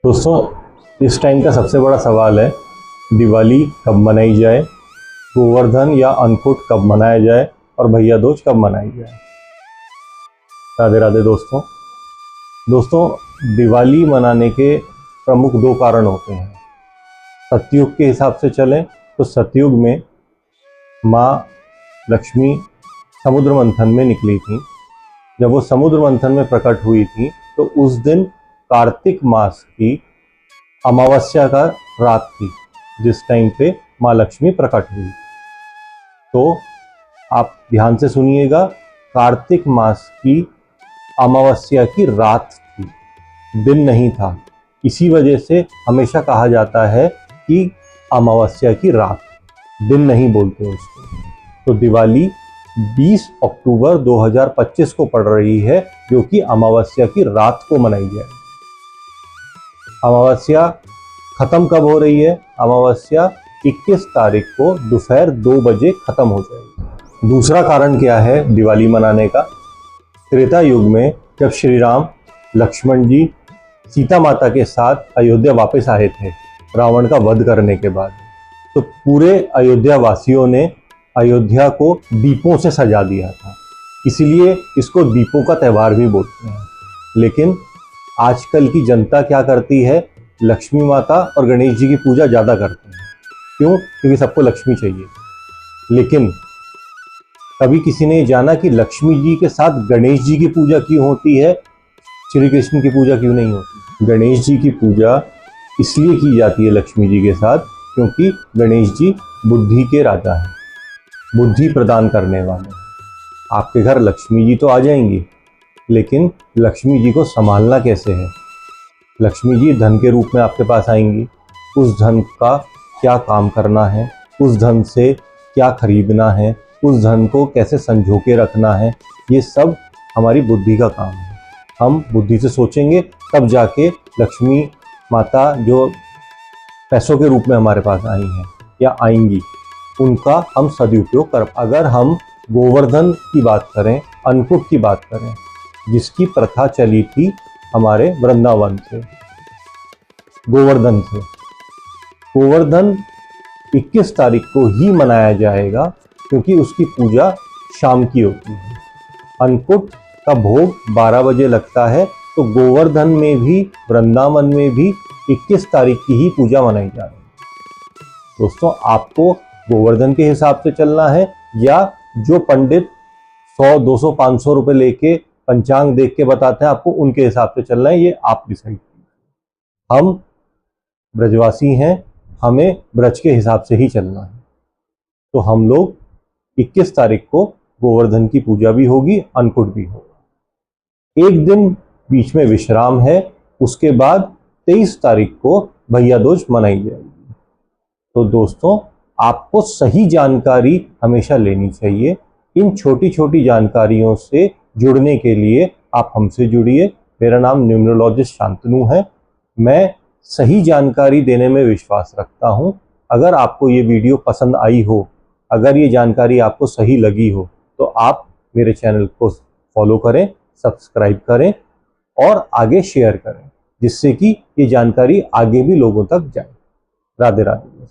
दोस्तों, इस टाइम का सबसे बड़ा सवाल है दिवाली कब मनाई जाए, गोवर्धन या अन्नकूट कब मनाया जाए और भैया दूज कब मनाई जाए। राधे राधे दोस्तों, दिवाली मनाने के प्रमुख दो कारण होते हैं। सतयुग के हिसाब से चलें तो सतयुग में माँ लक्ष्मी समुद्र मंथन में निकली थी। जब वो समुद्र मंथन में प्रकट हुई थी तो उस दिन कार्तिक मास की अमावस्या का रात थी, जिस टाइम पे माँ लक्ष्मी प्रकट हुई। तो आप ध्यान से सुनिएगा, कार्तिक मास की अमावस्या की रात थी, दिन नहीं था। इसी वजह से हमेशा कहा जाता है कि अमावस्या की रात, दिन नहीं बोलते उसको। तो दिवाली 20 अक्टूबर 2025 को पड़ रही है, जो कि अमावस्या की रात को मनाई जाए। अमावस्या खत्म कब हो रही है? अमावस्या 21 तारीख को दोपहर 2 बजे खत्म हो जाएगी। दूसरा कारण क्या है दिवाली मनाने का? त्रेता युग में जब श्री राम लक्ष्मण जी सीता माता के साथ अयोध्या वापस आए थे रावण का वध करने के बाद, तो पूरे अयोध्या वासियों ने अयोध्या को दीपों से सजा दिया था। इसीलिए इसको दीपों का त्यौहार भी बोलते हैं। लेकिन आजकल की जनता क्या करती है? लक्ष्मी माता और गणेश जी की पूजा ज़्यादा करते हैं। क्यों? क्योंकि सबको लक्ष्मी चाहिए। लेकिन कभी किसी ने जाना कि लक्ष्मी जी के साथ गणेश जी की पूजा क्यों होती है, श्री कृष्ण की पूजा क्यों नहीं होती? गणेश जी की पूजा इसलिए की जाती है लक्ष्मी जी के साथ क्योंकि गणेश जी बुद्धि के राजा हैं, बुद्धि प्रदान करने वाले हैं। आपके घर लक्ष्मी जी तो आ जाएंगी, लेकिन लक्ष्मी जी को संभालना कैसे है? लक्ष्मी जी धन के रूप में आपके पास आएंगी, उस धन का क्या काम करना है, उस धन से क्या खरीदना है, उस धन को कैसे संजो के रखना है, ये सब हमारी बुद्धि का काम है। हम बुद्धि से सोचेंगे तब जाके लक्ष्मी माता जो पैसों के रूप में हमारे पास आई हैं या आएंगी, उनका हम सदुपयोग कर। अगर हम गोवर्धन की बात करें, अन्नकूट की बात करें, जिसकी प्रथा चली थी हमारे वृंदावन से, गोवर्धन से, गोवर्धन 21 तारीख को ही मनाया जाएगा क्योंकि उसकी पूजा शाम की होती है। अन्नकूट का भोग 12 बजे लगता है, तो गोवर्धन में भी, वृंदावन में भी 21 तारीख की ही पूजा मनाई जा रही है। दोस्तों, आपको गोवर्धन के हिसाब से चलना है या जो पंडित 100, 200, 500 रुपए लेके पंचांग देख के बताते हैं आपको, उनके हिसाब से चलना है, ये आप डिसाइड कीजिए। हम ब्रजवासी हैं, हमें ब्रज के हिसाब से ही चलना है। तो हम लोग 21 तारीख को गोवर्धन की पूजा भी होगी, अन्नकूट भी होगा। एक दिन बीच में विश्राम है, उसके बाद 23 तारीख को भैया दूज मनाई जाएगी। तो दोस्तों, आपको सही जानकारी हमेशा लेनी चाहिए। इन छोटी छोटी जानकारियों से जुड़ने के लिए आप हमसे जुड़िए। मेरा नाम न्यूमरोलॉजिस्ट शांतनु है। मैं सही जानकारी देने में विश्वास रखता हूं। अगर आपको ये वीडियो पसंद आई हो, अगर ये जानकारी आपको सही लगी हो, तो आप मेरे चैनल को फॉलो करें, सब्सक्राइब करें और आगे शेयर करें, जिससे कि ये जानकारी आगे भी लोगों तक जाए। राधे राधे।